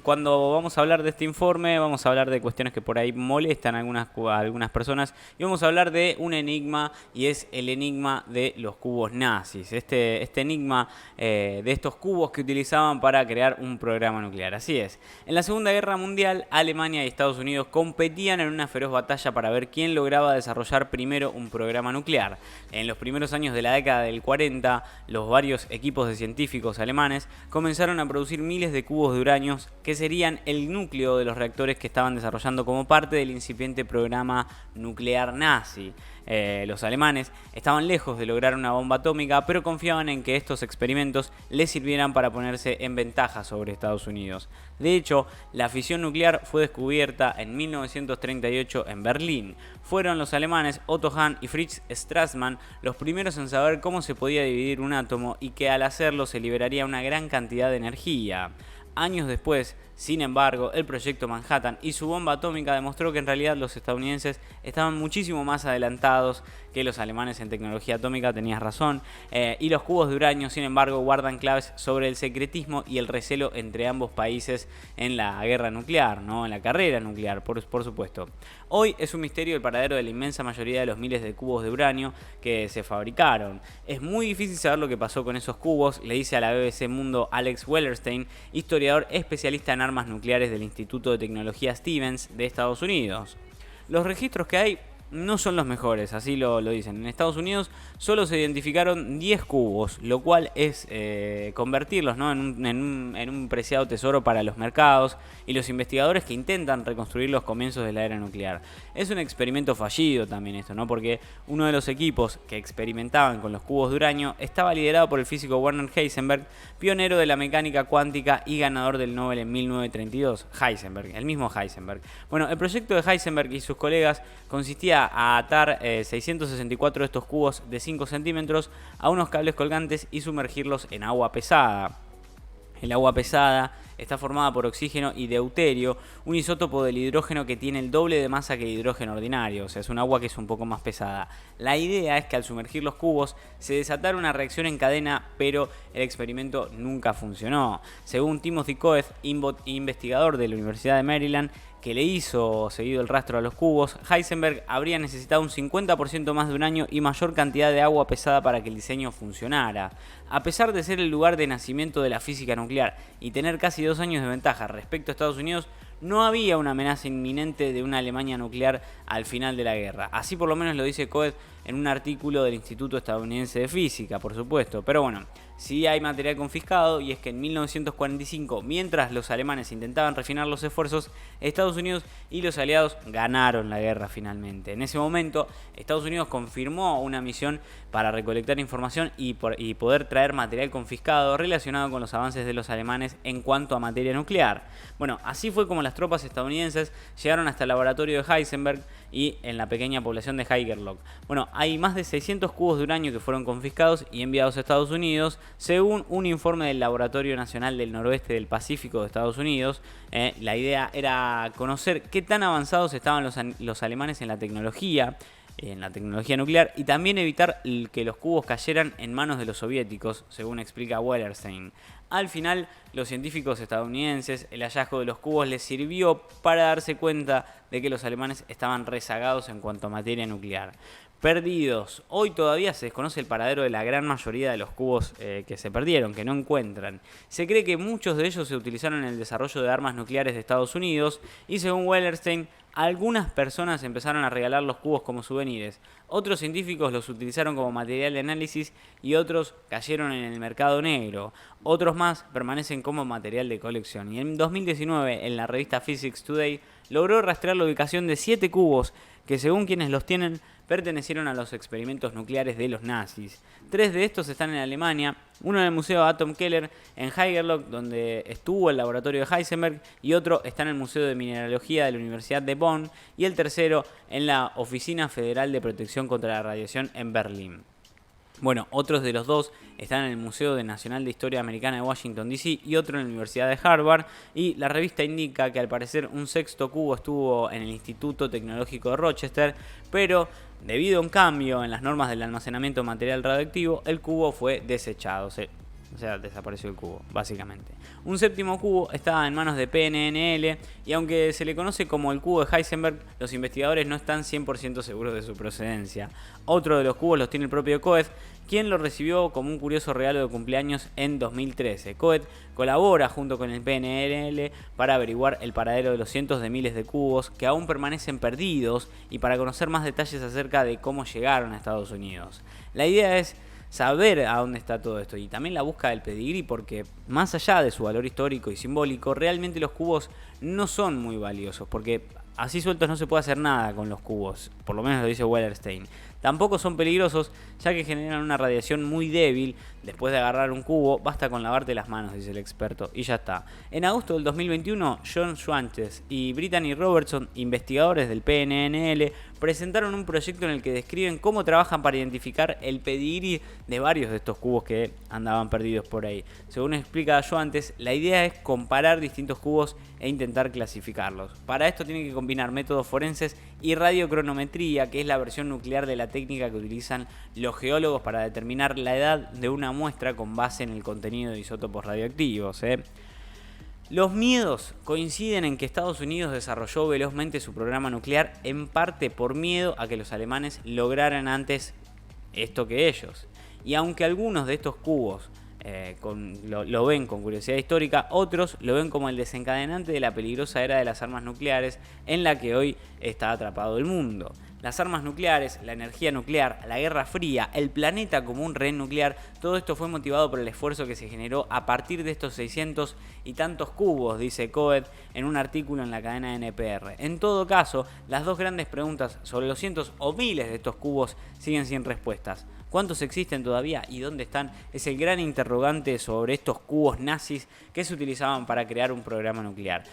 cuando vamos a hablar de este informe, vamos a hablar de cuestiones que por ahí molestan a algunas personas y vamos a hablar de un enigma y es el enigma de los cubos nazis. Este enigma de estos cubos que utilizaban para crear un programa nuclear. Así es. En la Segunda Guerra Mundial, Alemania y Estados Unidos competían en una feroz batalla para ver quién lograba desarrollar primero un programa nuclear. En los primeros años de la década del 40, los varios equipos de científicos alemanes comenzaron a producir miles de cubos de uranio que serían el núcleo de los reactores que estaban desarrollando como parte del incipiente programa nuclear nazi. Los alemanes estaban lejos de lograr una bomba atómica, pero confiaban en que estos experimentos les sirvieran para ponerse en ventaja sobre Estados Unidos. De hecho, la fisión nuclear fue descubierta en 1938 en Berlín. Fueron los alemanes Otto Hahn y Fritz Strassmann los primeros en saber cómo se podía dividir un átomo y que al hacerlo se liberaría una gran cantidad de energía. Años después, sin embargo, el proyecto Manhattan y su bomba atómica demostró que en realidad los estadounidenses estaban muchísimo más adelantados que los alemanes en tecnología atómica, tenías razón, y los cubos de uranio, sin embargo, guardan claves sobre el secretismo y el recelo entre ambos países en la guerra nuclear, ¿no? En la carrera nuclear, por supuesto. Hoy es un misterio el paradero de la inmensa mayoría de los miles de cubos de uranio que se fabricaron. Es muy difícil saber lo que pasó con esos cubos, le dice a la BBC Mundo Alex Wellerstein, historiador especialista en armas nucleares del Instituto de Tecnología Stevens de Estados Unidos. Los registros que hay no son los mejores, así lo dicen. En Estados Unidos solo se identificaron 10 cubos, lo cual es convertirlos, ¿no? en un preciado tesoro para los mercados y los investigadores que intentan reconstruir los comienzos de la era nuclear. Es un experimento fallido también esto, ¿no? Porque uno de los equipos que experimentaban con los cubos de uranio estaba liderado por el físico Werner Heisenberg, pionero de la mecánica cuántica y ganador del Nobel en 1932. Heisenberg, el mismo Heisenberg. Bueno, el proyecto de Heisenberg y sus colegas consistía a atar 664 de estos cubos de 5 centímetros a unos cables colgantes y sumergirlos en agua pesada. El agua pesada está formada por oxígeno y deuterio, un isótopo del hidrógeno que tiene el doble de masa que el hidrógeno ordinario, o sea, es un agua que es un poco más pesada. La idea es que al sumergir los cubos se desatara una reacción en cadena, pero el experimento nunca funcionó. Según Timothy Coe, investigador de la Universidad de Maryland, que le hizo seguido el rastro a los cubos, Heisenberg habría necesitado un 50% más de uranio y mayor cantidad de agua pesada para que el diseño funcionara. A pesar de ser el lugar de nacimiento de la física nuclear y tener casi 2 años de ventaja respecto a Estados Unidos, no había una amenaza inminente de una Alemania nuclear al final de la guerra. Así por lo menos lo dice Coe en un artículo del Instituto Estadounidense de Física, por supuesto. Pero bueno, sí hay material confiscado, y es que en 1945, mientras los alemanes intentaban refinar los esfuerzos, Estados Unidos y los aliados ganaron la guerra finalmente. En ese momento, Estados Unidos confirmó una misión para recolectar información y poder traer material confiscado relacionado con los avances de los alemanes en cuanto a materia nuclear. Bueno, así fue como las tropas estadounidenses llegaron hasta el laboratorio de Heisenberg y en la pequeña población de Haigerloch. Bueno, hay más de 600 cubos de uranio que fueron confiscados y enviados a Estados Unidos, según un informe del Laboratorio Nacional del Noroeste del Pacífico de Estados Unidos. La idea era conocer qué tan avanzados estaban los alemanes en la tecnología nuclear, y también evitar que los cubos cayeran en manos de los soviéticos, según explica Wellerstein. Al final, los científicos estadounidenses, el hallazgo de los cubos les sirvió para darse cuenta de que los alemanes estaban rezagados en cuanto a materia nuclear. Perdidos. Hoy todavía se desconoce el paradero de la gran mayoría de los cubos que se perdieron, que no encuentran. Se cree que muchos de ellos se utilizaron en el desarrollo de armas nucleares de Estados Unidos y, según Wellerstein, algunas personas empezaron a regalar los cubos como souvenirs. Otros científicos los utilizaron como material de análisis y otros cayeron en el mercado negro. Otros más permanecen como material de colección. Y en 2019, en la revista Physics Today, logró rastrear la ubicación de 7 cubos que, según quienes los tienen, pertenecieron a los experimentos nucleares de los nazis. 3 de estos están en Alemania, uno en el Museo Atom Keller en Haigerloch, donde estuvo el laboratorio de Heisenberg, y otro está en el Museo de Mineralogía de la Universidad de Bonn, y el tercero en la Oficina Federal de Protección contra la Radiación en Berlín. Bueno, otros de los dos están en el Museo Nacional de Historia Americana de Washington, D.C. y otro en la Universidad de Harvard. Y la revista indica que al parecer un sexto cubo estuvo en el Instituto Tecnológico de Rochester, pero debido a un cambio en las normas del almacenamiento de material radioactivo, el cubo fue desechado. O sea, desapareció el cubo, básicamente. Un séptimo cubo estaba en manos de PNNL y aunque se le conoce como el cubo de Heisenberg, los investigadores no están 100% seguros de su procedencia. Otro de los cubos los tiene el propio Coet, quien lo recibió como un curioso regalo de cumpleaños en 2013. Coet colabora junto con el PNNL para averiguar el paradero de los cientos de miles de cubos que aún permanecen perdidos y para conocer más detalles acerca de cómo llegaron a Estados Unidos. La idea es saber a dónde está todo esto y también la búsqueda del pedigrí, porque más allá de su valor histórico y simbólico, realmente los cubos no son muy valiosos, porque así sueltos no se puede hacer nada con los cubos, por lo menos lo dice Wallerstein. Tampoco son peligrosos, ya que generan una radiación muy débil. Después de agarrar un cubo, basta con lavarte las manos, dice el experto, y ya está. En agosto del 2021, John Schwantes y Brittany Robertson, investigadores del PNNL, presentaron un proyecto en el que describen cómo trabajan para identificar el pedigrí de varios de estos cubos que andaban perdidos por ahí. Según explica Schwantes, la idea es comparar distintos cubos e intentar clasificarlos. Para esto tienen que combinar métodos forenses y radiocronometría, que es la versión nuclear de la técnica que utilizan los geólogos para determinar la edad de una muestra con base en el contenido de isótopos radioactivos. Los miedos coinciden en que Estados Unidos desarrolló velozmente su programa nuclear en parte por miedo a que los alemanes lograran antes esto que ellos. Y aunque algunos de estos cubos lo ven con curiosidad histórica, otros lo ven como el desencadenante de la peligrosa era de las armas nucleares en la que hoy está atrapado el mundo. Las armas nucleares, la energía nuclear, la Guerra Fría, el planeta como un rehén nuclear, todo esto fue motivado por el esfuerzo que se generó a partir de estos 600 y tantos cubos, dice Coet en un artículo en la cadena NPR. En todo caso, las dos grandes preguntas sobre los cientos o miles de estos cubos siguen sin respuestas. ¿Cuántos existen todavía y dónde están? Es el gran interrogante sobre estos cubos nazis que se utilizaban para crear un programa nuclear.